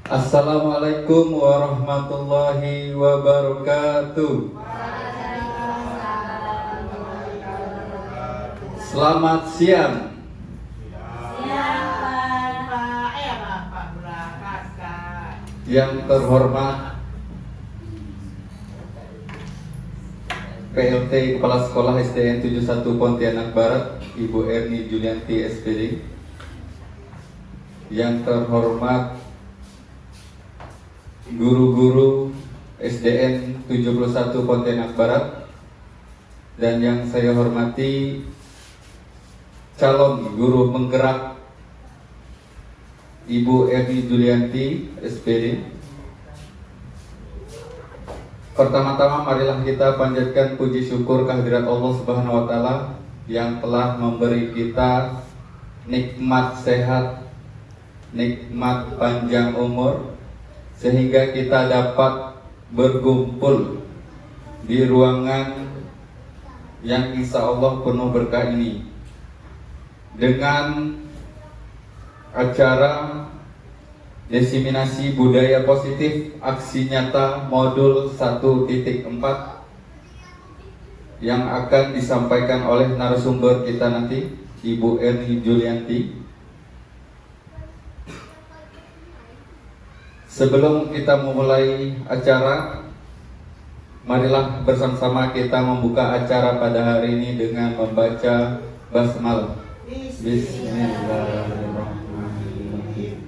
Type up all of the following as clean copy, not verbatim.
Assalamualaikum warahmatullahi wabarakatuh. Selamat siang. Yang terhormat PLT Kepala Sekolah SDN 71 Pontianak Barat, Ibu Erni Julianti SPD. Yang terhormat guru-guru SDN 71 Pontianak Barat, dan yang saya hormati calon guru penggerak Ibu Erni Julianti SPD. Pertama-tama marilah kita panjatkan puji syukur kehadirat Allah Subhanahu wa taala yang telah memberi kita nikmat sehat, nikmat panjang umur, sehingga kita dapat berkumpul di ruangan yang insya Allah penuh berkah ini dengan acara Diseminasi Budaya Positif Aksi Nyata Modul 1.4 yang akan disampaikan oleh narasumber kita nanti, Ibu Erni Julianti. Sebelum kita memulai acara, marilah bersama-sama kita membuka acara pada hari ini dengan membaca basmalah. Bismillahirrahmanirrahim.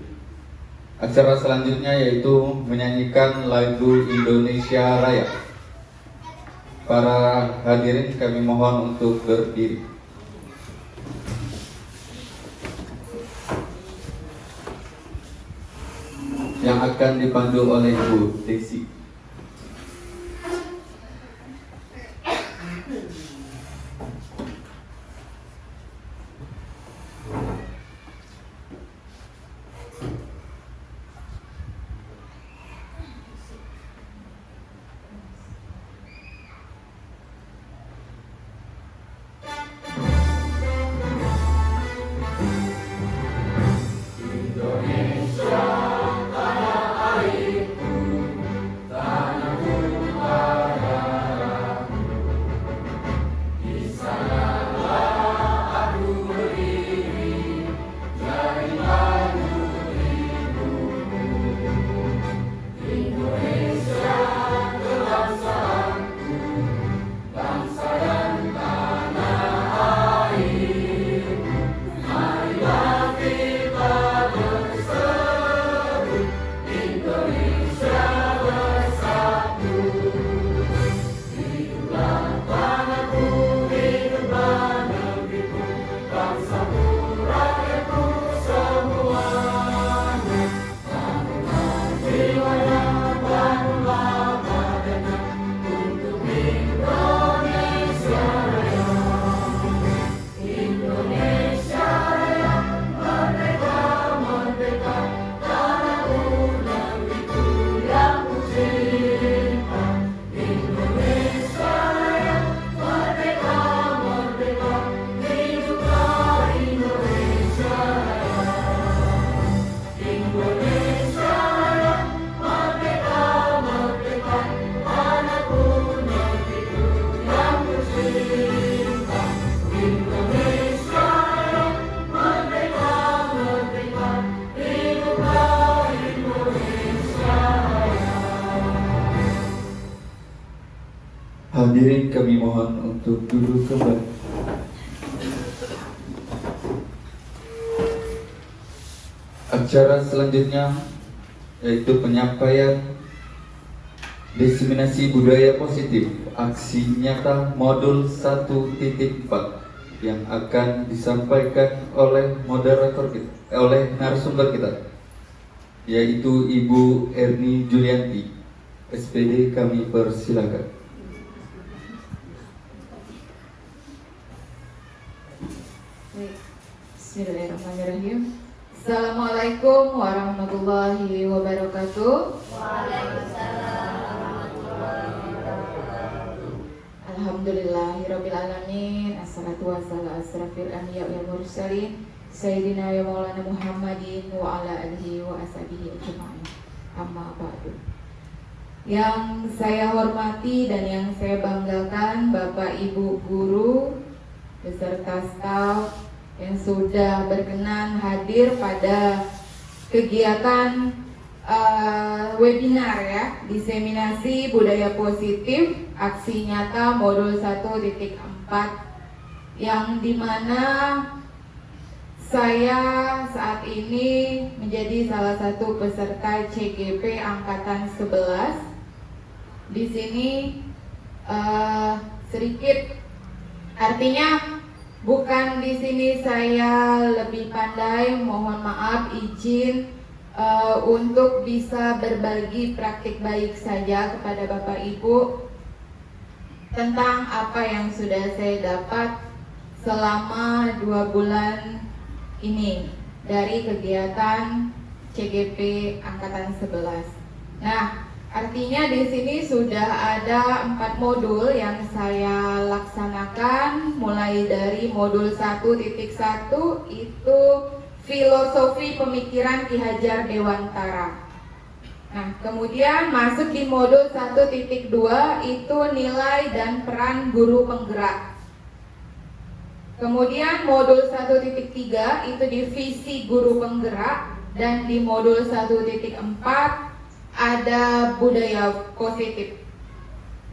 Acara selanjutnya yaitu menyanyikan lagu Indonesia Raya. Para hadirin kami mohon untuk berdiri. Yang akan dipandu oleh Bu Desi. Hadirin kami mohon untuk duduk kembali. Acara selanjutnya yaitu penyampaian Diseminasi Budaya Positif Aksi Nyata Modul 1.4 yang akan disampaikan oleh moderator kita, oleh narasumber kita, yaitu Ibu Erni Julianti SPD. Kami persilakan. Bismillahirrahmanirrahim. Assalamualaikum warahmatullahi wabarakatuh. Waalaikumsalam warahmatullahi wabarakatuh. Alhamdulillahirabbil alamin. Assalatu wassalamu ala asrafil anbiya wal mursalin Sayyidina ya Maulana Muhammadin wa ala alihi wa ashabihi ajma'in. Amma ba'du. Yang saya hormati dan yang saya banggakan Bapak Ibu guru beserta staf yang sudah berkenan hadir pada kegiatan webinar ya, diseminasi budaya positif aksi nyata modul 1.4 yang dimana saya saat ini menjadi salah satu peserta CGP angkatan 11. Di sini sedikit artinya bukan di sini saya lebih pandai, mohon maaf izin untuk bisa berbagi praktik baik saja kepada Bapak Ibu tentang apa yang sudah saya dapat selama 2 bulan ini dari kegiatan CGP angkatan 11. Nah, artinya di sini sudah ada 4 modul yang saya laksanakan, mulai dari modul 1.1 itu filosofi pemikiran Ki Hajar Dewantara. Nah, kemudian masuk di modul 1.2 itu nilai dan peran guru penggerak. Kemudian modul 1.3 itu divisi guru penggerak, dan di modul 1.4 ada budaya positif.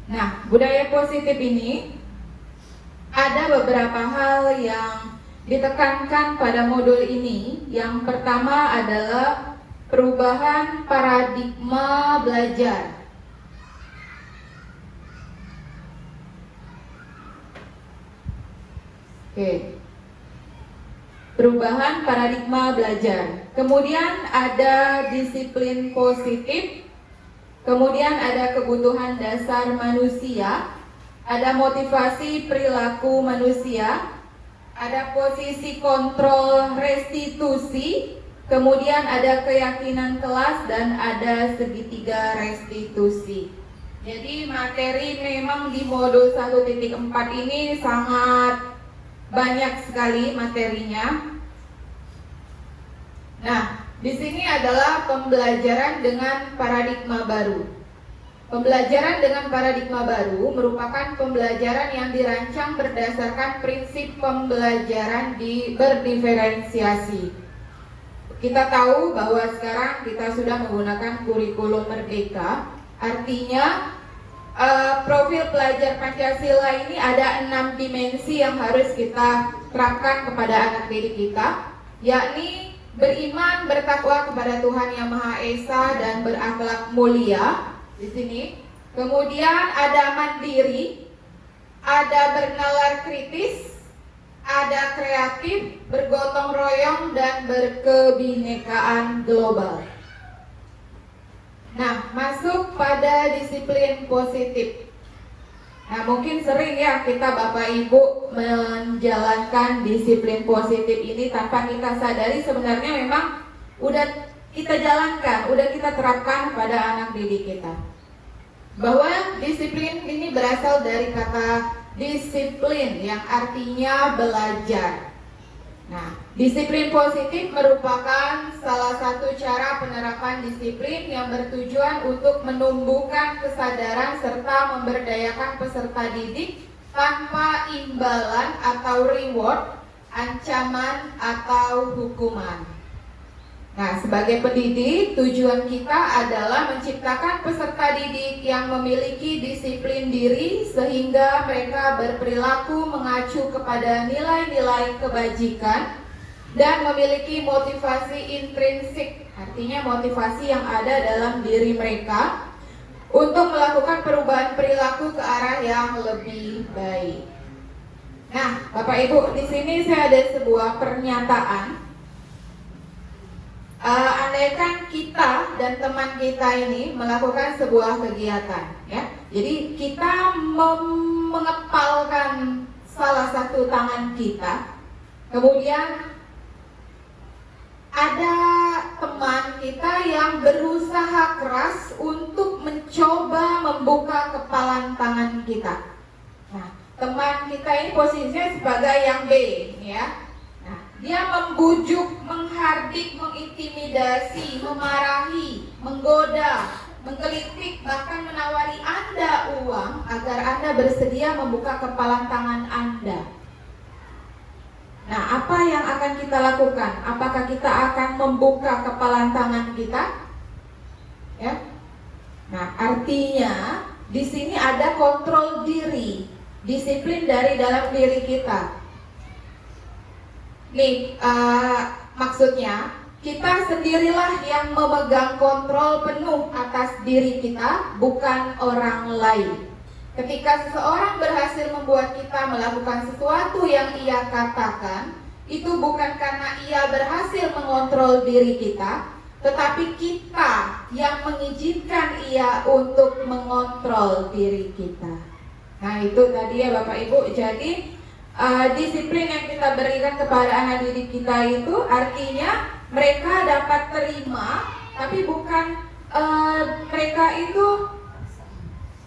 Nah, budaya positif ini ada beberapa hal yang ditekankan pada modul ini. Yang pertama adalah perubahan paradigma belajar. Oke. Perubahan paradigma belajar. Kemudian ada disiplin positif. Kemudian ada kebutuhan dasar manusia. Ada motivasi perilaku manusia. Ada posisi kontrol restitusi. Kemudian ada keyakinan kelas dan ada segitiga restitusi. Jadi materi memang di modul 1.4 ini sangat banyak sekali materinya. Nah, di sini adalah pembelajaran dengan paradigma baru. Pembelajaran dengan paradigma baru merupakan pembelajaran yang dirancang berdasarkan prinsip pembelajaran berdiferensiasi. Kita tahu bahwa sekarang kita sudah menggunakan kurikulum merdeka, artinya profil pelajar Pancasila ini ada 6 dimensi yang harus kita terapkan kepada anak didik kita, yakni beriman, bertakwa kepada Tuhan Yang Maha Esa dan berakhlak mulia di sini. Kemudian ada mandiri, ada bernalar kritis, ada kreatif, bergotong royong dan berkebinekaan global. Nah, masuk pada disiplin positif. Nah, mungkin sering ya kita Bapak Ibu menjalankan disiplin positif ini tanpa kita sadari sebenarnya memang udah kita jalankan, udah kita terapkan pada anak didik kita. Bahwa disiplin ini berasal dari kata disiplin yang artinya belajar. Nah, disiplin positif merupakan salah satu cara penerapan disiplin yang bertujuan untuk menumbuhkan kesadaran serta memberdayakan peserta didik tanpa imbalan atau reward, ancaman atau hukuman. Nah, sebagai pendidik, tujuan kita adalah menciptakan peserta didik yang memiliki disiplin diri sehingga mereka berperilaku mengacu kepada nilai-nilai kebajikan dan memiliki motivasi intrinsik, artinya motivasi yang ada dalam diri mereka untuk melakukan perubahan perilaku ke arah yang lebih baik. Nah, Bapak Ibu, di sini saya ada sebuah pernyataan. Andaikan kita dan teman kita ini melakukan sebuah kegiatan, ya. Jadi kita mengepalkan salah satu tangan kita, kemudian ada teman kita yang berusaha keras untuk mencoba membuka kepalan tangan kita. Nah, teman kita ini posisinya sebagai yang B, ya. Dia membujuk, menghardik, mengintimidasi, memarahi, menggoda, menggelitik, bahkan menawari Anda uang agar Anda bersedia membuka kepalan tangan Anda. Nah, apa yang akan kita lakukan? Apakah kita akan membuka kepalan tangan kita? Ya. Nah, artinya di sini ada kontrol diri, disiplin dari dalam diri kita. Nih, maksudnya kita sendirilah yang memegang kontrol penuh atas diri kita, bukan orang lain. Ketika seseorang berhasil membuat kita melakukan sesuatu yang ia katakan, itu bukan karena ia berhasil mengontrol diri kita, tetapi kita yang mengizinkan ia untuk mengontrol diri kita. Nah, itu tadi ya Bapak Ibu. Jadi disiplin yang kita berikan kepada anak didik kita itu artinya mereka dapat terima, tapi bukan mereka itu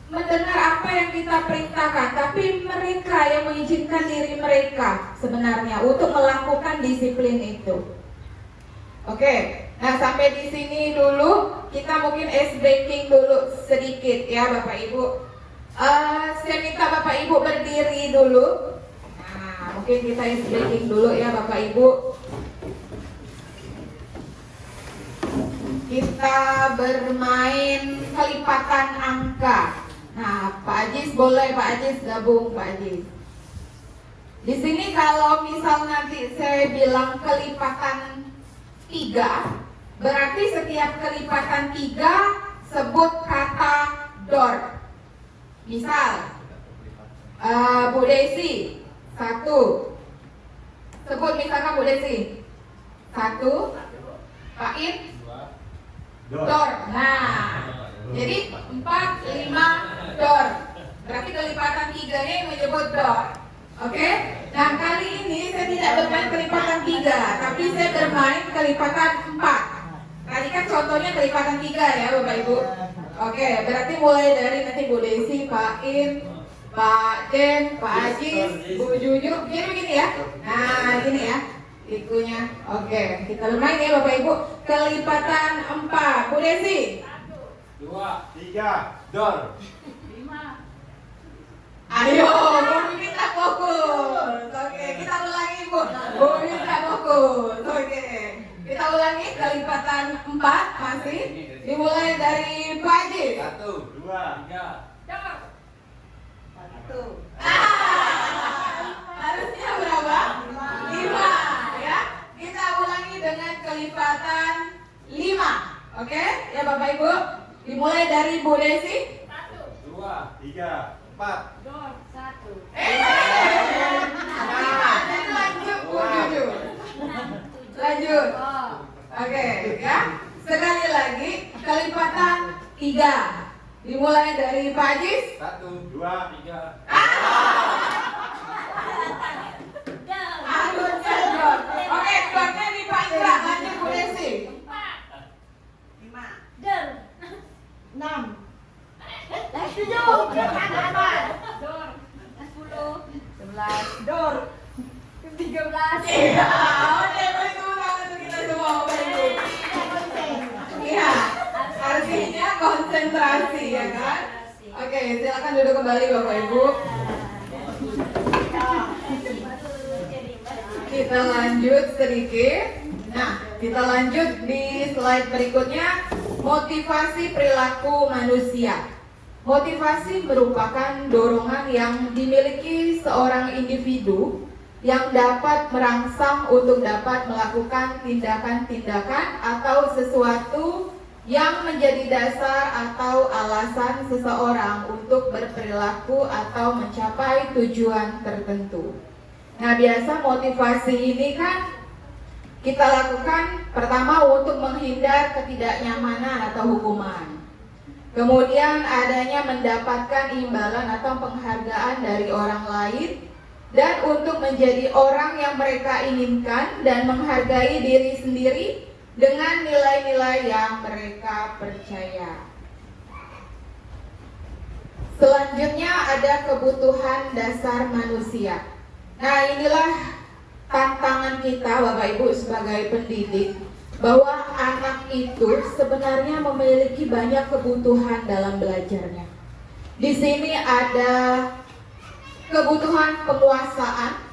mendengar apa yang kita perintahkan, tapi mereka yang mengizinkan diri mereka sebenarnya untuk melakukan disiplin itu. Oke, nah sampai di sini dulu kita mungkin ice breaking dulu sedikit ya Bapak Ibu. Saya minta Bapak Ibu berdiri dulu. Mungkin kita ice breaking dulu ya Bapak Ibu. Kita bermain kelipatan angka. Nah, Pak Ajis boleh Pak Ajis gabung Pak Ajis. Di sini kalau misal nanti saya bilang kelipatan 3, berarti setiap kelipatan 3 sebut kata door. Misal Bu Desi 1. Sebut misalkan Bu Desi 1. Pak In 2. Door. Nah, jadi 4, 5 door. Berarti kelipatan 3-nya yang menyebut door. Oke? Nah, kali ini saya tidak bermain kelipatan 3, tapi saya bermain kelipatan 4. Tadi kan contohnya kelipatan 3 ya Bapak Ibu. Oke, berarti mulai dari nanti Bu Desi, Pak In, Pak Den, Pak Ajis, Bu Juju, begini ya. Nah, gini ya, ikunya. Oke, kita bermain ya Bapak Ibu. Kelipatan 4, Bu Desi. 2, 3, door. 5. Ayo, Bu minta fokus. Oke, kita ulangi Bu. Bu minta fokus. Oke, kita ulangi kelipatan 4 masih. Dimulai dari Pak Ajis. 1, 2, 3. Harusnya berapa? 5 ya. Kita ulangi dengan kelipatan 5. Oke, ya Bapak Ibu. Dimulai dari Bu Desi. 1, 2, 3, 4. Door 1. Jadi lanjut Bu Juju. Lanjut. Oke, ya. Sekali lagi kelipatan 3. Dimulai dari Pak Ajis. 1, 2, 3. Aduh, jadon. Oke, doornya di Pak Indra. Lanjut Bu Desi. 5. Door 6. 7. Door 10. 11. Door 13. Iya, oke, beri tepuk tangan untuk kita semua Bapak Ibu. Iya, artinya konsentrasi ya kan? Oke, silakan duduk kembali Bapak Ibu. Kita lanjut sedikit. Nah, kita lanjut di slide berikutnya. Motivasi perilaku manusia. Motivasi merupakan dorongan yang dimiliki seorang individu yang dapat merangsang untuk dapat melakukan tindakan-tindakan atau sesuatu yang menjadi dasar atau alasan seseorang untuk berperilaku atau mencapai tujuan tertentu. Nah, biasa motivasi ini kan kita lakukan pertama untuk menghindar ketidaknyamanan atau hukuman. Kemudian adanya mendapatkan imbalan atau penghargaan dari orang lain, dan untuk menjadi orang yang mereka inginkan dan menghargai diri sendiri dengan nilai-nilai yang mereka percaya. Selanjutnya ada kebutuhan dasar manusia. Nah, inilah tantangan kita Bapak Ibu sebagai pendidik, bahwa anak itu sebenarnya memiliki banyak kebutuhan dalam belajarnya. Di sini ada kebutuhan penguasaan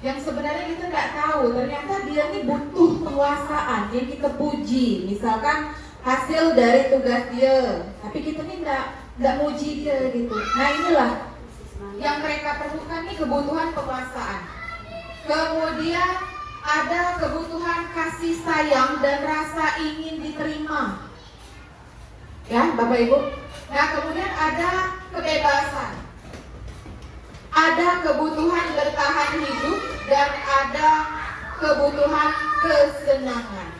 yang sebenarnya kita nggak tahu, ternyata dia ini butuh penguasaan yang kita puji, misalkan hasil dari tugas dia, tapi kita nih nggak muji dia gitu. Nah inilah yang mereka perlukan nih, kebutuhan penguasaan. Kemudian ada kebutuhan kasih sayang dan rasa ingin diterima, ya Bapak Ibu. Nah kemudian ada kebebasan, ada kebutuhan bertahan hidup, dan ada kebutuhan kesenangan.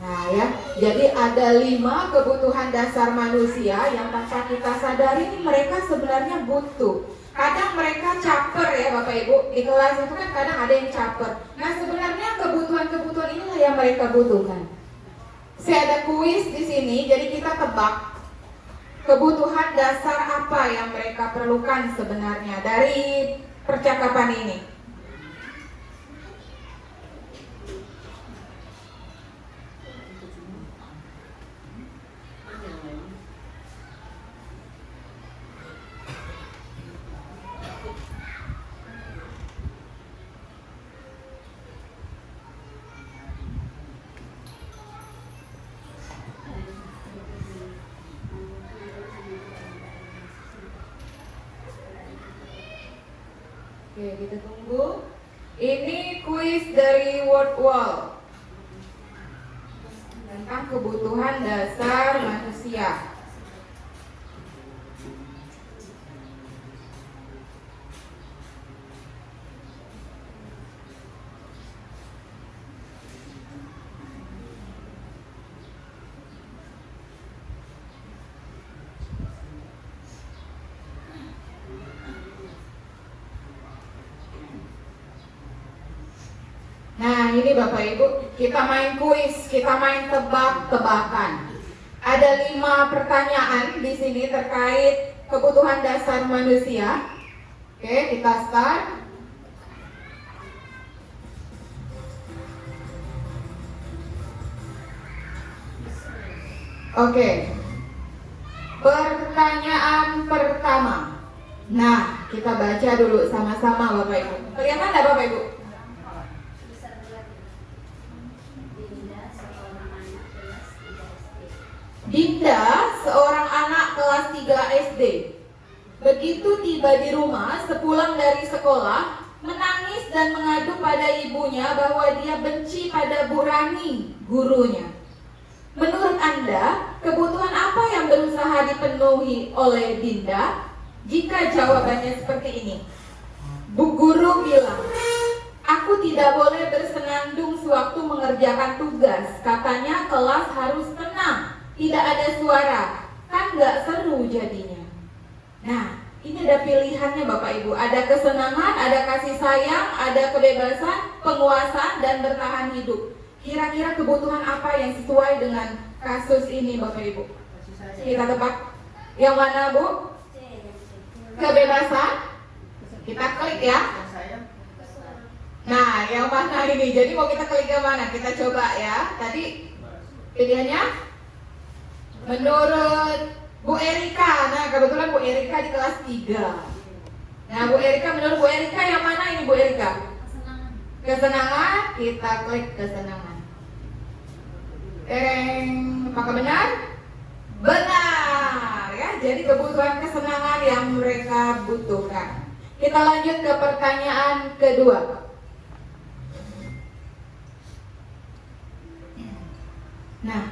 Nah ya, jadi ada 5 kebutuhan dasar manusia yang tanpa kita sadari ini mereka sebenarnya butuh. Kadang mereka caper ya Bapak Ibu, di kelas itu kan kadang ada yang caper. Nah sebenarnya kebutuhan-kebutuhan inilah yang mereka butuhkan. Saya ada kuis di sini, jadi kita tebak kebutuhan dasar apa yang mereka perlukan sebenarnya dari percakapan ini. Oke, kita tunggu. Ini kuis dari Wordwall tentang kebutuhan dasar manusia. Nah ini Bapak Ibu, kita main kuis, kita main tebak-tebakan. Ada 5 pertanyaan di sini terkait kebutuhan dasar manusia. Oke, kita start. Oke, pertanyaan pertama. Nah, kita baca dulu sama-sama Bapak Ibu. Kelihatan nggak Bapak Ibu? Dinda, seorang anak kelas 3 SD, begitu tiba di rumah sepulang dari sekolah, menangis dan mengadu pada ibunya bahwa dia benci pada Bu Rani, gurunya. Menurut Anda, kebutuhan apa yang berusaha dipenuhi oleh Dinda? Jika jawabannya seperti ini, Bu Guru bilang, aku tidak boleh bersenandung sewaktu mengerjakan tugas. Katanya kelas harus tenang, tidak ada suara, kan nggak seru jadinya. Nah, ini ada pilihannya Bapak Ibu. Ada kesenangan, ada kasih sayang, ada kebebasan, penguasaan, dan bertahan hidup. Kira-kira kebutuhan apa yang sesuai dengan kasus ini Bapak Ibu? Kita tebak. Yang mana Bu? Kebebasan. Kita klik ya. Nah, yang mana ini? Jadi mau kita klik yang mana? Kita coba ya. Tadi pilihannya menurut Bu Erika. Nah, kebetulan Bu Erika di kelas 3. Nah, Bu Erika, menurut Bu Erika yang mana ini Bu Erika? Kesenangan. Kita klik kesenangan. Apakah benar? Benar ya. Jadi kebutuhan kesenangan yang mereka butuhkan. Kita lanjut ke pertanyaan kedua. Nah,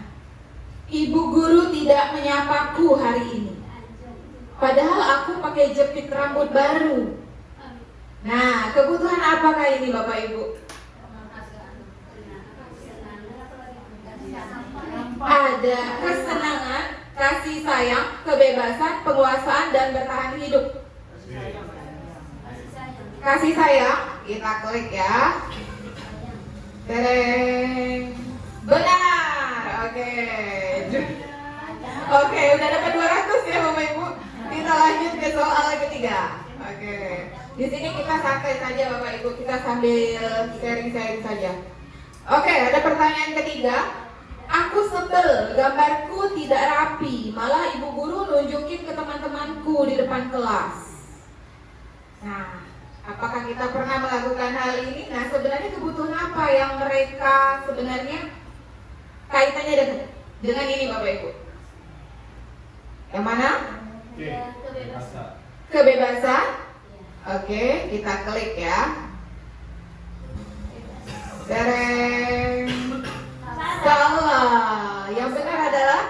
Ibu guru tidak menyapaku hari ini, padahal aku pakai jepit rambut baru. Nah, kebutuhan apakah ini Bapak Ibu? Ada kesenangan, kasih sayang, kebebasan, penguasaan, dan bertahan hidup. Kasih sayang, kita klik ya. Tereng. Benar. Oke. Oke, udah dapat 200 ya Bapak Ibu. Kita lanjut ke soal ketiga. Oke. Di sini kita santai saja Bapak Ibu, kita sambil sharing-sharing saja. Oke, ada pertanyaan ketiga. Aku sebel, gambarku tidak rapi, malah ibu guru nunjukin ke teman-temanku di depan kelas. Nah, apakah kita pernah melakukan hal ini? Nah, sebenarnya kebutuhan apa yang mereka sebenarnya kaitannya dengan ini Bapak Ibu? Yang mana? Kebebasan. Kebebasan. Oke, kita klik ya. Dereng. Salah. Yang benar adalah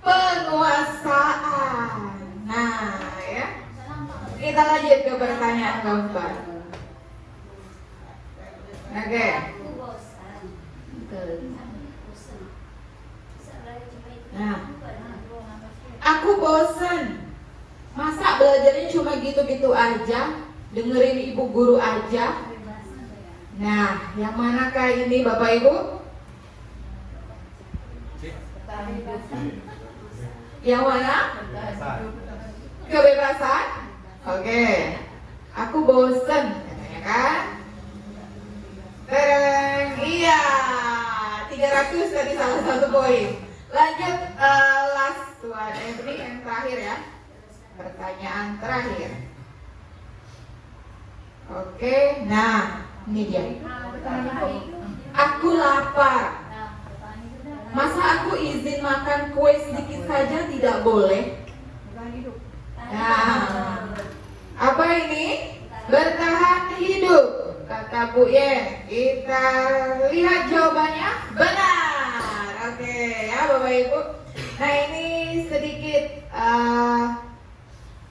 penguasaan. Nah, ya. Kita lanjut ke pertanyaan keempat. Oke. Nah, aku bosan. Masa belajarnya cuma gitu-gitu aja, dengerin ibu guru aja. Nah, yang manakah ini Bapak Ibu? Yang mana? Kebebasan. Oke. Aku bosan, katanya kan? Tereng, iya. 300 tadi salah satu poin. Lanjut last one, ini yang terakhir ya. Pertanyaan terakhir. Oke, nah ini dia. Aku lapar. Masa aku izin makan kue sedikit saja tidak boleh? Nah, apa ini? Bertahan hidup, kata Bu Yen. Kita lihat jawabannya benar. Oke ya Bapak Ibu. Nah ini sedikit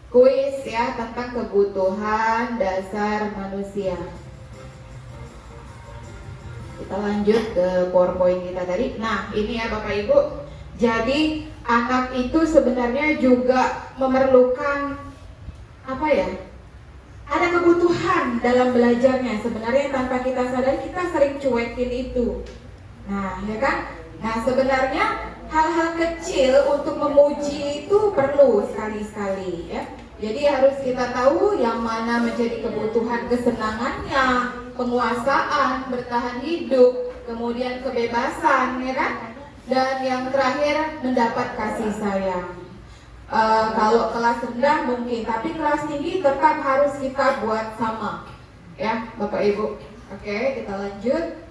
kuis ya tentang kebutuhan dasar manusia. Kita lanjut ke PowerPoint kita tadi. Nah ini ya Bapak Ibu. Jadi anak itu sebenarnya juga memerlukan apa ya? Ada kebutuhan dalam belajarnya. Sebenarnya tanpa kita sadari kita sering cuekin itu. Nah ya kan? Nah sebenarnya hal-hal kecil untuk memuji itu perlu sekali-sekali ya. Jadi harus kita tahu yang mana menjadi kebutuhan kesenangannya, penguasaan, bertahan hidup, kemudian kebebasan ya kan. Dan yang terakhir mendapat kasih sayang. Kalau kelas rendah mungkin, tapi kelas tinggi tetap harus kita buat sama ya Bapak Ibu. Oke, kita lanjut.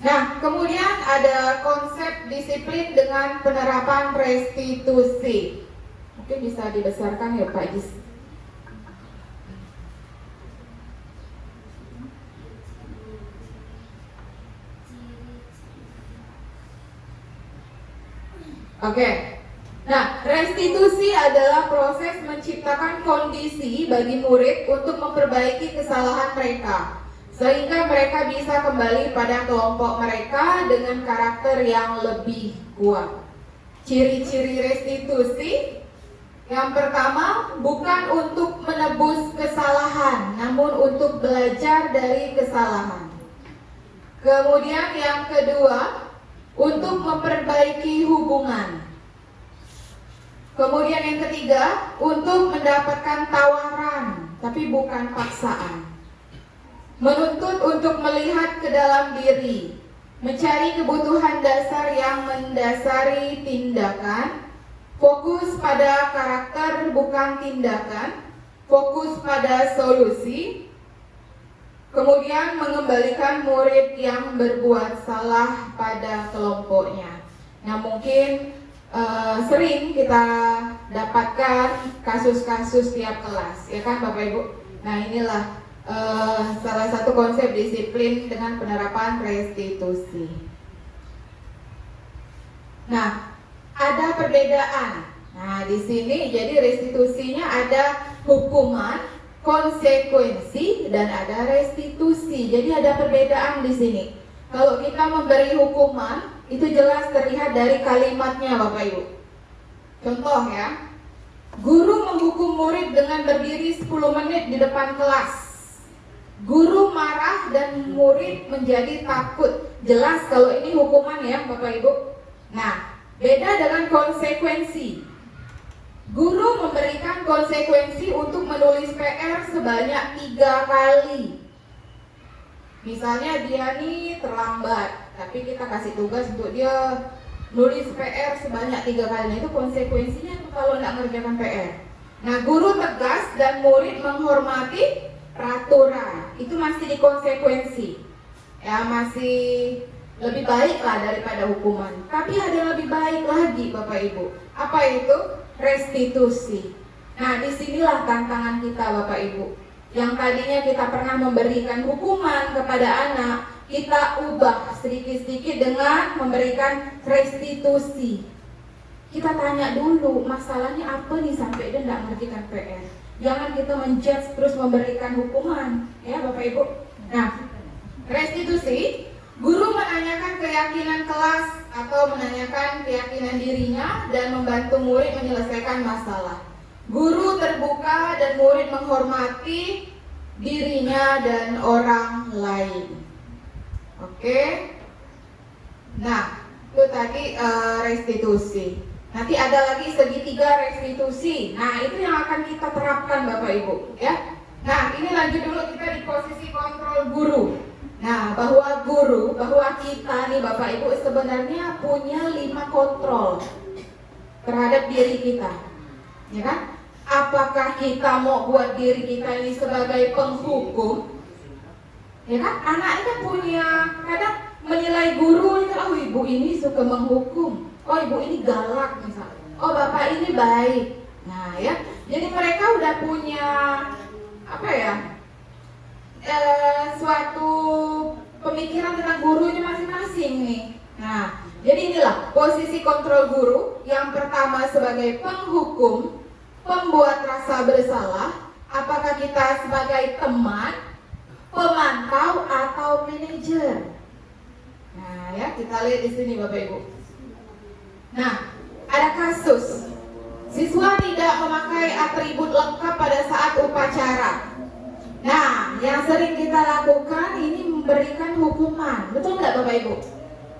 Nah, kemudian ada konsep disiplin dengan penerapan restitusi. Mungkin bisa dibesarkan ya Pak Jis. Oke. Nah, restitusi adalah proses menciptakan kondisi bagi murid untuk memperbaiki kesalahan mereka, sehingga mereka bisa kembali pada kelompok mereka dengan karakter yang lebih kuat. Ciri-ciri restitusi yang pertama, bukan untuk menebus kesalahan, namun untuk belajar dari kesalahan. Kemudian yang kedua, untuk memperbaiki hubungan. Kemudian yang ketiga, untuk mendapatkan tawaran, tapi bukan paksaan. Menuntut untuk melihat ke dalam diri, mencari kebutuhan dasar yang mendasari tindakan, fokus pada karakter bukan tindakan, fokus pada solusi, kemudian mengembalikan murid yang berbuat salah pada kelompoknya. Nah mungkin sering kita dapatkan kasus-kasus tiap kelas, ya kan Bapak Ibu? Nah inilah salah satu konsep disiplin dengan penerapan restitusi. Nah, ada perbedaan. Nah, di sini jadi restitusinya ada hukuman, konsekuensi, dan ada restitusi. Jadi ada perbedaan di sini. Kalau kita memberi hukuman, itu jelas terlihat dari kalimatnya Bapak Ibu. Contoh ya, guru menghukum murid dengan berdiri 10 menit di depan kelas. Guru marah dan murid menjadi takut. Jelas kalau ini hukuman ya Bapak Ibu. Nah, beda dengan konsekuensi. Guru memberikan konsekuensi untuk menulis PR sebanyak 3 kali. Misalnya dia nih terlambat, tapi kita kasih tugas untuk dia nulis PR sebanyak 3 kali. Nah, itu konsekuensinya kalau nggak mengerjakan PR. Nah, guru tegas dan murid menghormati peraturan. Itu masih dikonsekuensi. Ya, masih lebih baik lah daripada hukuman. Tapi ada yang lebih baik lagi Bapak Ibu. Apa itu? Restitusi. Nah, disinilah tantangan kita Bapak Ibu. Yang tadinya kita pernah memberikan hukuman kepada anak, kita ubah sedikit-sedikit dengan memberikan restitusi. Kita tanya dulu, masalahnya apa nih sampai dia tidak mengerjakan PR. Jangan kita menjudge terus memberikan hukuman, ya Bapak Ibu. Nah, restitusi, guru menanyakan keyakinan kelas atau menanyakan keyakinan dirinya dan membantu murid menyelesaikan masalah. Guru terbuka dan murid menghormati dirinya dan orang lain. Oke. Nah, itu tadi restitusi. Nanti ada lagi segitiga restitusi. Nah, itu yang akan kita terapkan Bapak Ibu, ya. Nah, ini lanjut dulu kita di posisi kontrol guru. Nah, bahwa kita nih Bapak Ibu sebenarnya punya 5 kontrol terhadap diri kita. Ya kan? Apakah kita mau buat diri kita ini sebagai penghukum? Ya kan? Anak ini kan punya kadang menilai guru ini, oh ibu ini suka menghukum. Oh ibu ini galak misalnya. Oh bapak ini baik. Nah ya, jadi mereka udah punya apa ya? Suatu pemikiran tentang gurunya masing-masing nih. Nah, jadi inilah posisi kontrol guru. Yang pertama sebagai penghukum, pembuat rasa bersalah. Apakah kita sebagai teman, pemantau atau manajer? Nah, ya kita lihat di sini Bapak Ibu. Nah, ada kasus siswa tidak memakai atribut lengkap pada saat upacara. Nah, yang sering kita lakukan ini memberikan hukuman, betul nggak Bapak Ibu?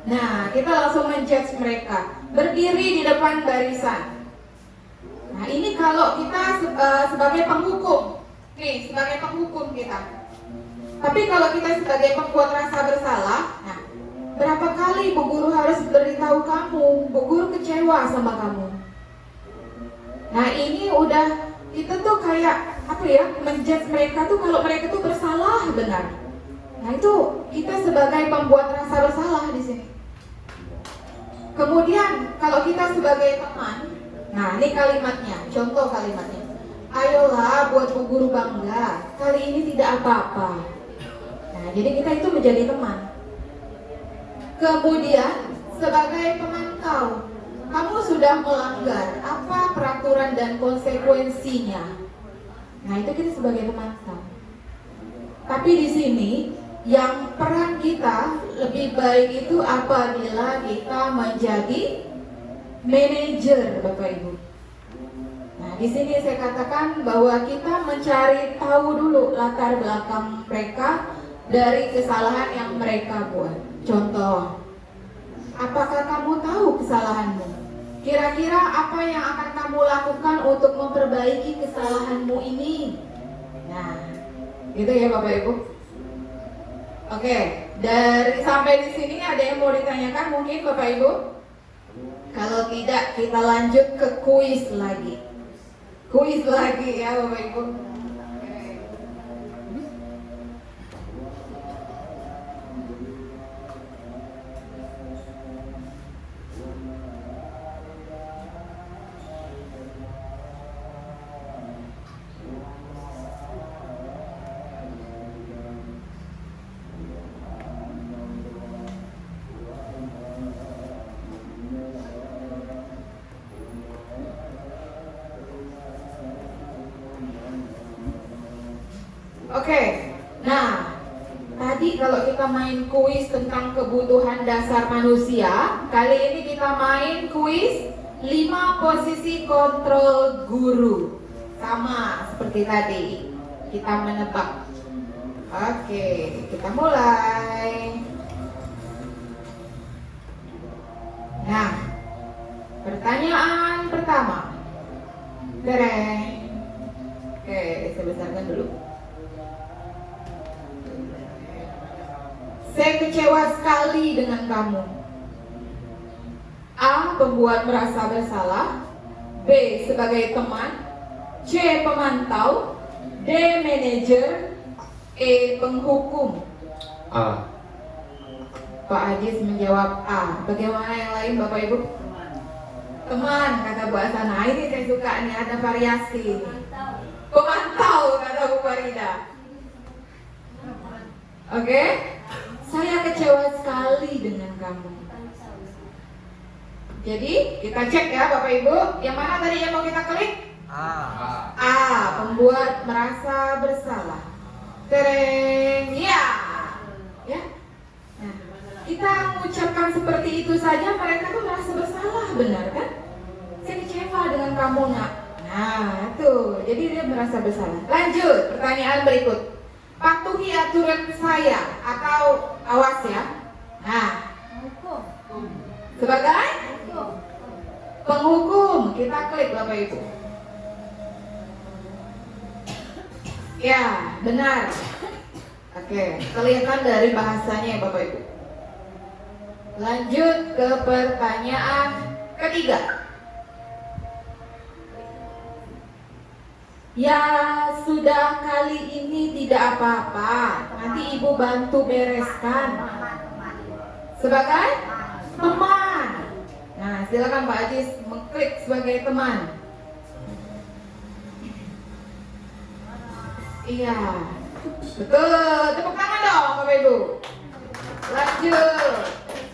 Nah, kita langsung menjudge mereka, berdiri di depan barisan. Nah, ini kalau kita sebagai penghukum, nih sebagai penghukum kita. Tapi kalau kita sebagai pembuat rasa bersalah, nah berapa kali Bu Guru harus beritahu kamu, Bu Guru kecewa sama kamu. Nah ini udah kita tuh kayak apa ya, menjudge mereka tuh kalau mereka tuh bersalah benar. Nah itu kita sebagai pembuat rasa bersalah di sini. Kemudian kalau kita sebagai teman, nah ini kalimatnya, contoh kalimatnya. Ayolah buat Bu Guru bangga, kali ini tidak apa-apa. Nah jadi kita itu menjadi teman. Kemudian sebagai pemantau, kamu sudah melanggar apa peraturan dan konsekuensinya. Nah itu kita sebagai pemantau. Tapi di sini yang peran kita lebih baik itu apabila kita menjadi manajer Bapak Ibu. Nah di sini saya katakan bahwa kita mencari tahu dulu latar belakang mereka dari kesalahan yang mereka buat. Contoh, apakah kamu tahu kesalahanmu? Kira-kira apa yang akan kamu lakukan untuk memperbaiki kesalahanmu ini? Nah, gitu ya Bapak Ibu. Oke, dari sampai di sini ada yang mau ditanyakan mungkin Bapak Ibu? Kalau tidak, kita lanjut ke kuis lagi. Kuis lagi ya Bapak Ibu. Oke, nah tadi kalau kita main kuis tentang kebutuhan dasar manusia, kali ini kita main kuis 5 posisi kontrol guru. Sama seperti tadi, kita menebak. Oke, kita mulai. Nah, pertanyaan pertama. Tereng. Oke, saya besarkan dulu. Saya kecewa sekali dengan kamu. A. Pembuat merasa bersalah. B. Sebagai teman. C. Pemantau. D. Manajer. E. Penghukum. A. Pak Ajis menjawab A. Bagaimana yang lain Bapak Ibu? Teman, kata Bu Asana. Ini saya suka nih, ada variasi. Pemantau, kata Bu Farida. Oke? Saya kecewa sekali dengan kamu. Jadi kita cek ya Bapak Ibu. Yang mana tadi yang mau kita klik? A. Pembuat merasa bersalah. Tereng. Ya. Ya. Nah, kita mengucapkan seperti itu saja mereka tuh merasa bersalah, benar kan? Saya kecewa dengan kamu nak. Nah, tuh. Jadi dia merasa bersalah. Lanjut, pertanyaan berikut. Patuhi aturan saya atau awas ya. Nah, sebagai penghukum, kita klik Bapak Ibu. Ya, benar. Oke, kelihatan dari bahasanya ya Bapak Ibu. Lanjut ke pertanyaan ketiga. Ya sudah, kali ini tidak apa-apa. Nanti ibu bantu bereskan. Sebagai teman. Nah, silakan Pak Ajis mengklik sebagai teman. Iya, betul. Tepuk tangan dong Bapak Ibu. Lanjut.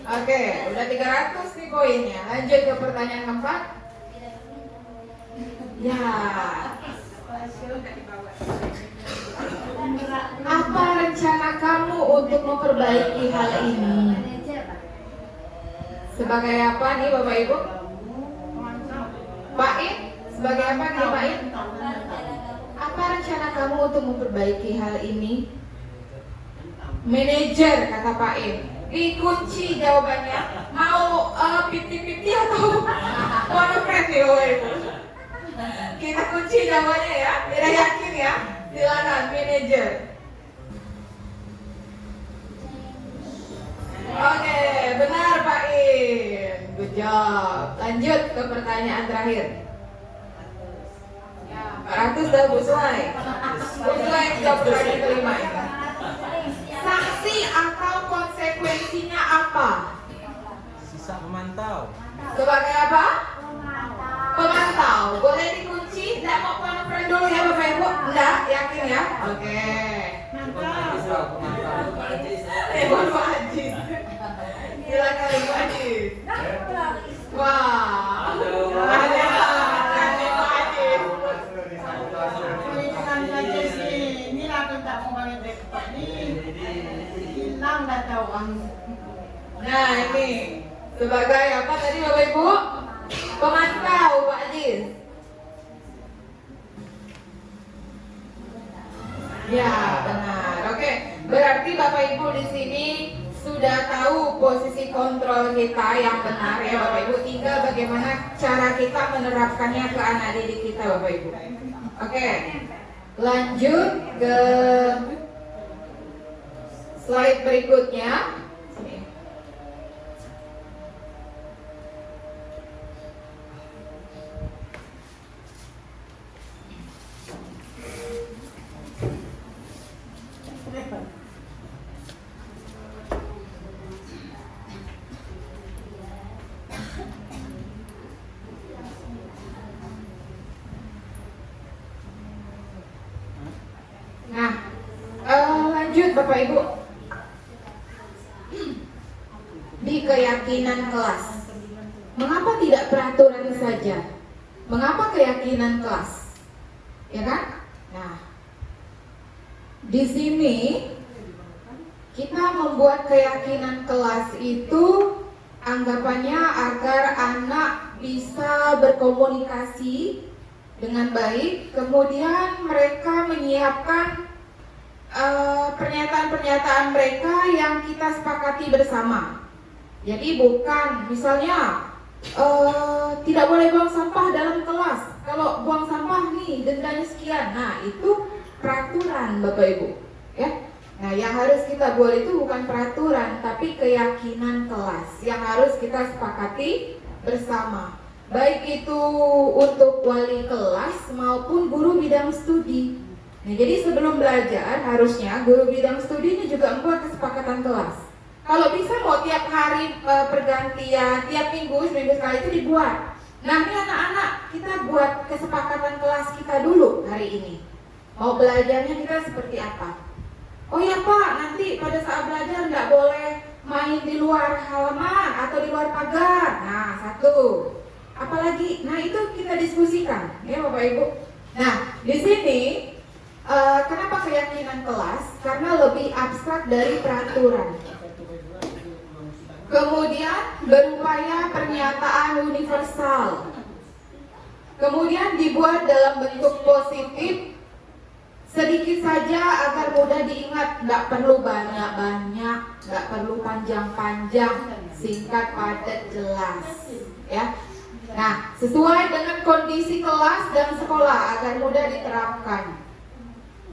Oke, udah 300 nih poinnya. Lanjut ke pertanyaan keempat. Ya. Apa rencana kamu untuk memperbaiki hal ini? Sebagai apa nih Bapak Ibu? Pak In? Sebagai apa nih Pak In? Apa rencana kamu untuk memperbaiki hal ini? Manajer, kata Pak In. Dikunci jawabannya. Mau 50-50 atau one friend nih Bapak Ibu? Kita kunci jawabannya ya, biar yakin ya. Silakan manajer. Oke, benar Pak In. Good job. Lanjut ke pertanyaan terakhir. 400 dah Bu Sulai. Bu Sulai jawab pertanyaan kelima ini. Sanksi atau konsekuensinya apa? Sisa pemantau. Sebagai apa? Pemantau. Boleh dikunci? Tidak mau konferen dulu ya Bapak Ibu? Enggak? Yakin ya? Oke. Ibu Ajis. Silakan Ibu Ajis. Wah. Ada Ibu Ajis. Nah ini sebagai apa tadi Bapak Ibu? Pemantau Pak Ajis. Ya benar. Oke, berarti Bapak Ibu di sini sudah tahu posisi kontrol kita yang benar ya Bapak Ibu. Tinggal bagaimana cara kita menerapkannya ke anak didik kita Bapak Ibu. Oke, lanjut ke slide berikutnya. Nah, lanjut Bapak Ibu. Di keyakinan kelas. Mengapa tidak peraturan saja? Mengapa keyakinan kelas? Ya kan? Nah, di sini kita membuat keyakinan kelas itu anggapannya agar anak bisa berkomunikasi dengan baik, kemudian mereka menyiapkan pernyataan-pernyataan mereka yang kita sepakati bersama. Jadi bukan misalnya tidak boleh buang sampah dalam kelas Kalau buang sampah nih dendanya sekian. Nah, itu peraturan Bapak Ibu, ya. Nah, yang harus kita buat itu bukan peraturan, tapi keyakinan kelas yang harus kita sepakati bersama. Baik itu untuk wali kelas maupun guru bidang studi. Nah, jadi sebelum belajar harusnya guru bidang studi ini juga membuat kesepakatan kelas. Kalau bisa mau tiap hari pergantian, tiap minggu, seminggu sekali itu dibuat. Nah, ini anak-anak kita buat kesepakatan kelas kita dulu hari ini. Mau belajarnya kita seperti apa? Oh ya Pak, nanti pada saat belajar nggak boleh main di luar halaman atau di luar pagar. Nah, satu. Apalagi, nah itu kita diskusikan, ya Bapak Ibu. Nah, di sini kenapa keyakinan kelas? Karena lebih abstrak dari peraturan. Kemudian berupaya pernyataan universal. Kemudian dibuat dalam bentuk positif. Sedikit saja agar mudah diingat, nggak perlu banyak-banyak, nggak perlu panjang-panjang, singkat, padat, jelas, ya. Nah, sesuai dengan kondisi kelas dan sekolah agar mudah diterapkan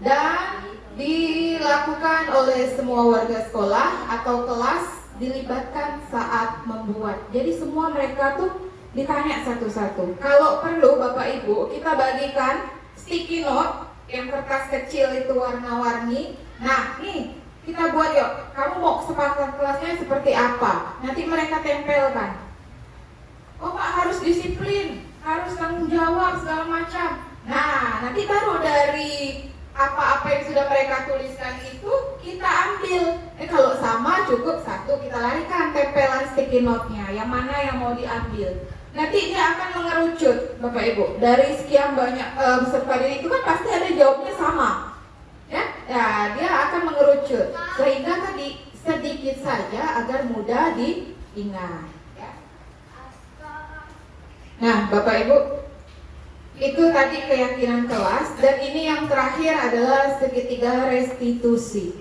dan dilakukan oleh semua warga sekolah atau kelas, dilibatkan saat membuat. Jadi semua mereka tuh ditanya satu-satu. Kalau perlu Bapak Ibu, kita bagikan sticky note yang kertas kecil itu warna-warni. Nah, nih kita buat yuk. Kamu mau kesepakatan kelasnya seperti apa? Nanti mereka tempelkan. Oh Pak, harus disiplin, harus tanggung jawab segala macam. Nah, nanti baru dari apa-apa yang sudah mereka tuliskan itu kita ambil. Kalau sama cukup satu, kita larikan tempelan sticky note-nya. Yang mana yang mau diambil? Nanti dia akan mengerucut, Bapak Ibu. Dari sekian banyak peserta didik itu kan pasti ada jawabnya sama, ya. Ya, dia akan mengerucut sehingga tadi sedikit saja agar mudah diingat. Ya. Nah, Bapak Ibu, itu tadi keyakinan kelas. Dan ini yang terakhir adalah segitiga restitusi.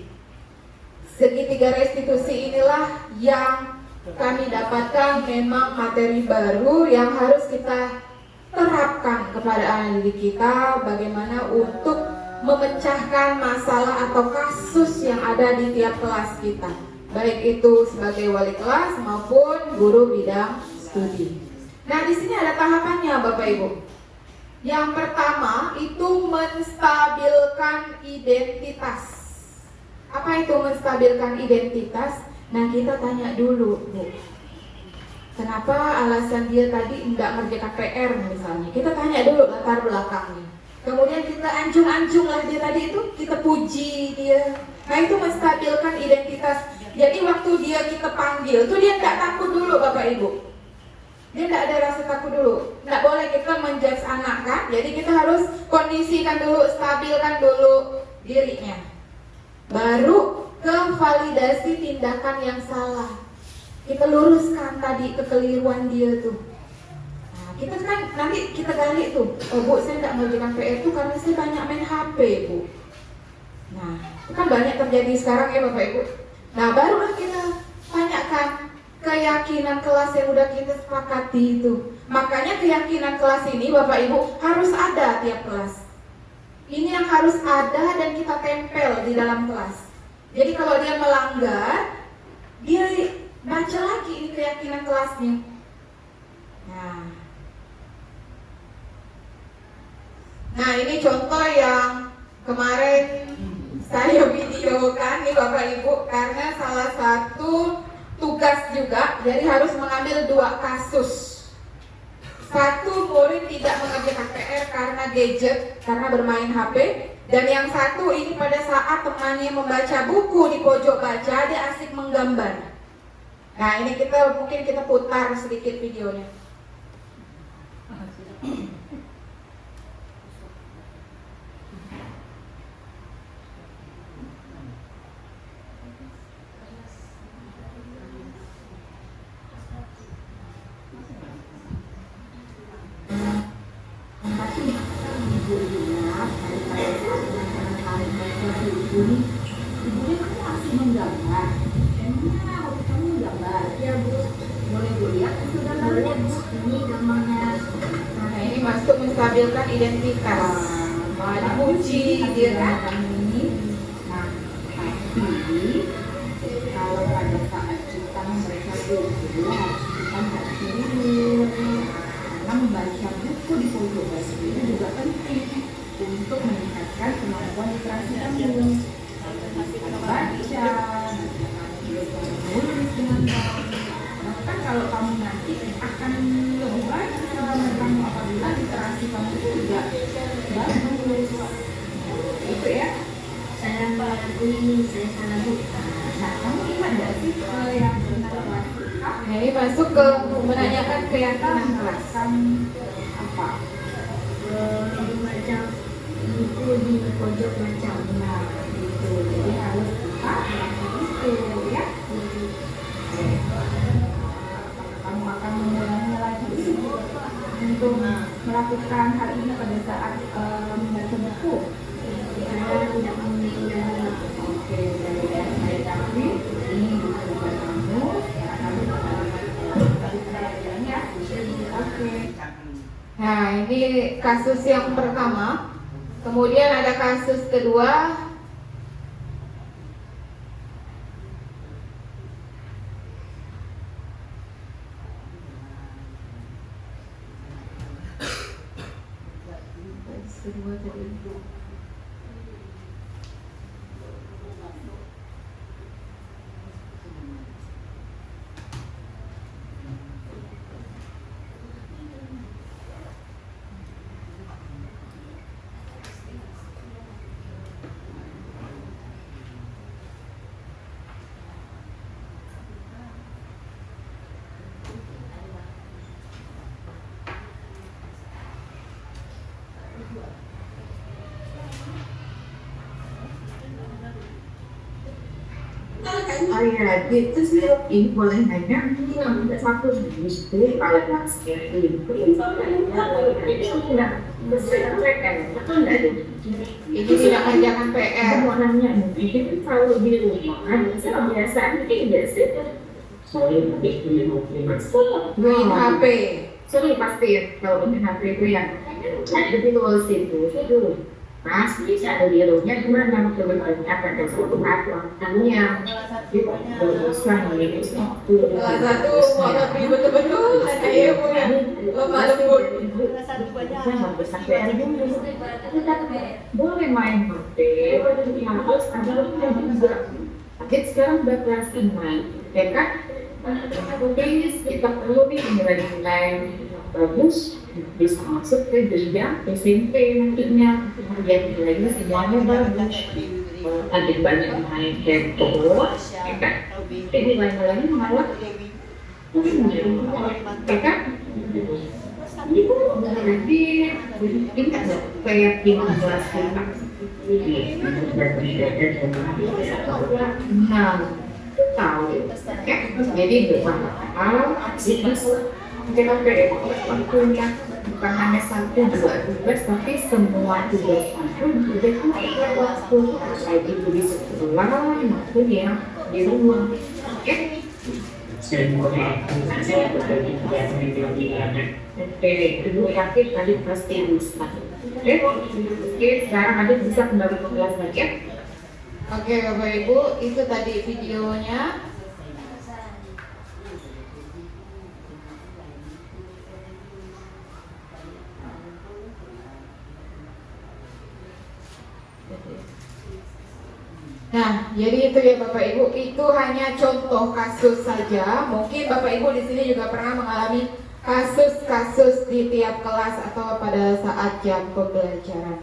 Segitiga restitusi inilah yang kami dapatkan memang materi baru yang harus kita terapkan kepada anak didik kita, bagaimana untuk memecahkan masalah atau kasus yang ada di tiap kelas kita, baik itu sebagai wali kelas maupun guru bidang studi. Nah, di sini ada tahapannya Bapak Ibu. Yang pertama itu menstabilkan identitas. Apa itu menstabilkan identitas? Nah, kita tanya dulu, Bu, kenapa alasan dia tadi enggak ngerjakan PR misalnya. Kita tanya dulu latar belakangnya. Kemudian kita anjung-anjung lah dia tadi itu, kita puji dia. Nah, itu menstabilkan identitas. Jadi waktu dia kita panggil tuh dia enggak takut dulu Bapak Ibu. Dia enggak ada rasa takut dulu. Enggak boleh kita menjudge anak kan. Jadi kita harus kondisikan dulu, stabilkan dulu dirinya. Baru ke validasi tindakan yang salah. Kita luruskan tadi kekeliruan dia tuh. Nah, kita kan nanti kita gali tuh. Oh Bu, saya tidak mengerjakan PR itu karena saya banyak main HP Bu. Nah, itu kan banyak terjadi sekarang ya Bapak Ibu. Nah, barulah kita tanyakan keyakinan kelas yang udah kita sepakati itu. Makanya keyakinan kelas ini Bapak Ibu harus ada tiap kelas. Ini yang harus ada dan kita tempel di dalam kelas. Jadi kalau dia melanggar, dia baca lagi ini keyakinan kelasnya. Nah ini contoh yang kemarin saya videokan nih Bapak Ibu, karena salah satu tugas juga, jadi harus mengambil 2 kasus. Satu, murid tidak mengerjakan PR karena gadget, karena bermain HP. Dan yang satu ini pada saat temannya membaca buku di pojok baca, dia asik menggambar. Nah ini mungkin kita putar sedikit videonya. Ibunya kamu asik menggambar. Emangnya hobi kamu menggambar? Ya Bu, boleh Bu lihat itu gambarnya Bu. Ini gambarnya. Nah ini menstabilkan identitas. Wah, dipuji dia kan? Nah, tapi kalau pada saat kita membaca buku harus kita nggak tidur, karena membaca buku di pojok kelas ini juga penting untuk meningkatkan kemampuan literasi kamu. Baca, menulis dengan baik. Bahkan kalau kamu nanti akan lebih baik selama kamu apabila literasi kamu itu juga bagus. Itu ya. Saya ini saya salah buka. Nah, kamu ingat nggak sih yang pernah kelas kita? Nah, ini masuk ke menanyakan keyakinan kelas. Apa? Membaca buku di pojok macam. Nah, itu. Jadi harus kita melakukan itu, ya. Kamu akan mengulangi lagi untuk melakukan hal ini pada saat membaca buku. Saya tidak mengulangi. Oke, baik tapi ini buku buat kamu. Sekarang kamu belajar ya. Oke. Nah, ini kasus yang pertama. Kemudian ada kasus kedua. Kasus kedua tadi. Oh iya, gitu sih. Ini boleh nanya, ini ada satu itu kalau masker itu tidak bersesuaikan, betul nggak? Ini tidak kerjakan PR. Mau nanya nih, itu kalau di rumah biasa tidak sih? Main HP. Sorry pasti ya, kalau main HP itu yang ada di luar situ, itu pasti ada di rumahnya gimana kebetulan ada satu namanya itu berusaha ini Salah satu mengerti betul-betul ada ya punya lemah lembut. boleh main HP, harus ada juga. Tapi sekarang udah kelas 5, ya kan? Please, kita perlu nih nilai-nilai bagus bisa masuk ke jenjang SMP nantinya, kemudian nilainya semuanya bagus. Ada banyak main handphone, ya kan? Jadi nilai-nilainya malah ya kan? Itu berarti ingat nggak kayak 15 kita. Nah, tahu ya, jadi bukan kita waktunya bukan hanya 1, 2 tugas, tapi semua tugas itu udah waktu baik itu di sekolah maupun yang di rumah. Oke? Oke, dulu yakin tadi pasti bisa. Oke, sekarang Adit bisa kembali ke kelas lagi ya. Oke Bapak Ibu, itu tadi videonya. Nah, jadi itu ya Bapak Ibu, itu hanya contoh kasus saja. Mungkin Bapak Ibu di sini juga pernah mengalami kasus-kasus di tiap kelas atau pada saat jam pembelajaran.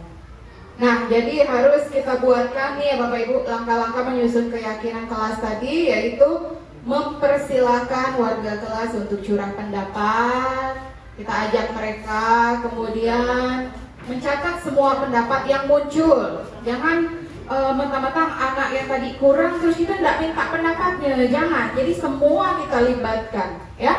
Nah, jadi harus kita buatkan nih ya Bapak Ibu langkah-langkah menyusun keyakinan kelas tadi, yaitu mempersilahkan warga kelas untuk curah pendapat. Kita ajak mereka, kemudian mencatat semua pendapat yang muncul. Jangan mentang-mentang anak yang tadi kurang terus kita tidak minta pendapatnya, jangan. Jadi semua kita libatkan, ya.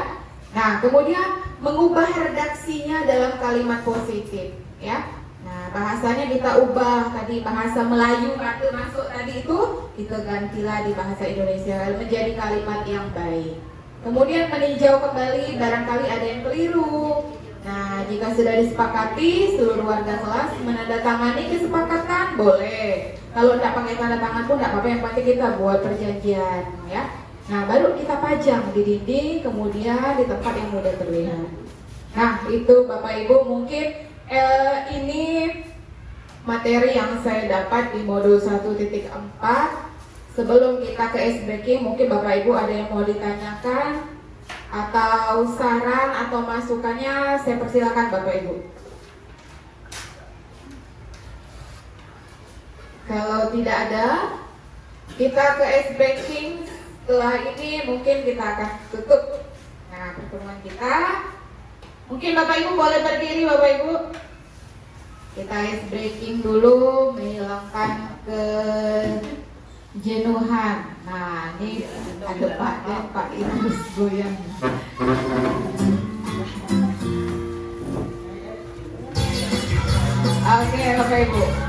Nah, kemudian mengubah redaksinya dalam kalimat positif, ya. Nah, bahasanya kita ubah tadi bahasa Melayu kata masuk tadi itu kita gantilah di bahasa Indonesia menjadi kalimat yang baik. Kemudian meninjau kembali barangkali ada yang keliru. Nah, jika sudah disepakati, seluruh warga kelas menandatangani kesepakatan, boleh. Kalau tidak pakai tanda tangan pun tidak apa-apa, yang penting kita buat perjanjian, ya. Nah, baru kita pajang di dinding, kemudian di tempat yang mudah terlihat. Nah, itu Bapak Ibu mungkin ini materi yang saya dapat di modul 1.4. Sebelum kita ke ice breaking, mungkin Bapak Ibu ada yang mau ditanyakan atau saran atau masukannya, saya persilakan Bapak Ibu. Kalau tidak ada, kita ke ice breaking. Setelah ini mungkin kita akan tutup pertemuan kita. Mungkin Bapak Ibu boleh berdiri, Bapak Ibu. Kita ice breaking dulu, menghilangkan kejenuhan. Nah, ini ada Pak Idrus goyang. Oke, Bapak Ibu.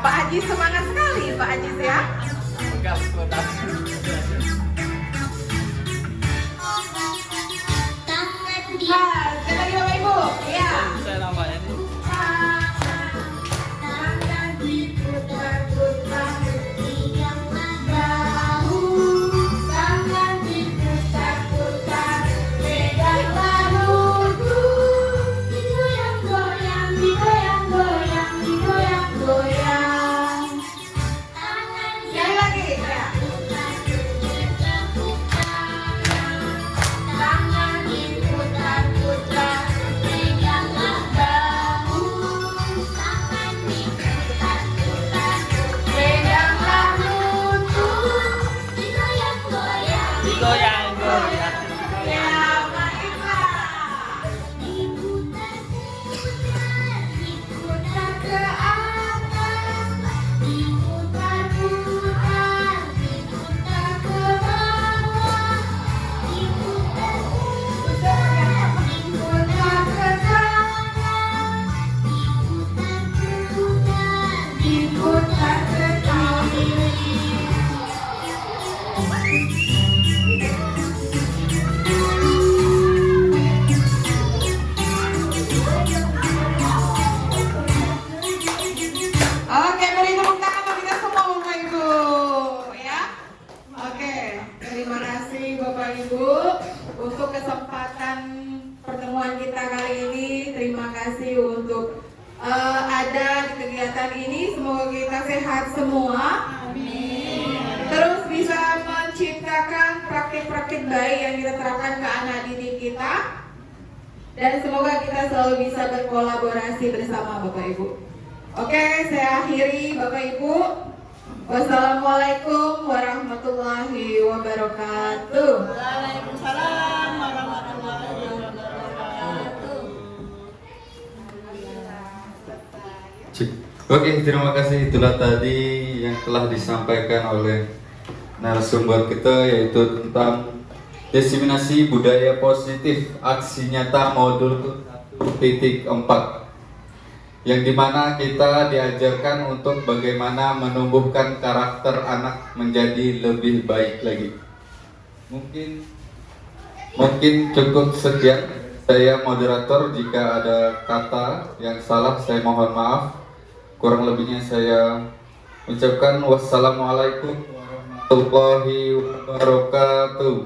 Pak Haji semangat sekali, Pak Haji ya. Sekali lagi Bapak Ibu, ya. Tangan diputar-putar, pegang bahu. Tangan diputar-putar, pegang bahuku. Digoyang-goyang, digoyang-goyang, digoyang-goyang. Sekali lagi, ya. Tangan diputar-putar, peganglah bahu. Tangan diputar-putar, peganglah lutut. Digoyang-goyang, digoyang-goyang. Ya, baiklah. Diputar ke atas, diputar-putar, diputar ke bawah, diputar ke kanan, diputar ke kiri. Oke, beri tepuk tangan untuk kita semua Bapak Ibu, ya. Oke, terima kasih Bapak Ibu untuk kesempatan pertemuan kita kali ini. Terima kasih untuk ada di kegiatan ini. Semoga kita sehat semua. Amin. Terus bisa menciptakan praktik-praktik baik yang kita terapkan ke anak didik kita. Dan semoga kita selalu bisa berkolaborasi bersama Bapak Ibu. Oke, saya akhiri Bapak Ibu. Wassalamualaikum warahmatullahi wabarakatuh. Waalaikumsalam warahmatullahi wabarakatuh. Oke, terima kasih. Itulah tadi yang telah disampaikan oleh narasumber kita, yaitu tentang diseminasi budaya positif aksi nyata modul 1.4. yang dimana kita diajarkan untuk bagaimana menumbuhkan karakter anak menjadi lebih baik lagi. Mungkin cukup sekian. Saya moderator, jika ada kata yang salah saya mohon maaf. Kurang lebihnya saya ucapkan wassalamualaikum warahmatullahi wabarakatuh.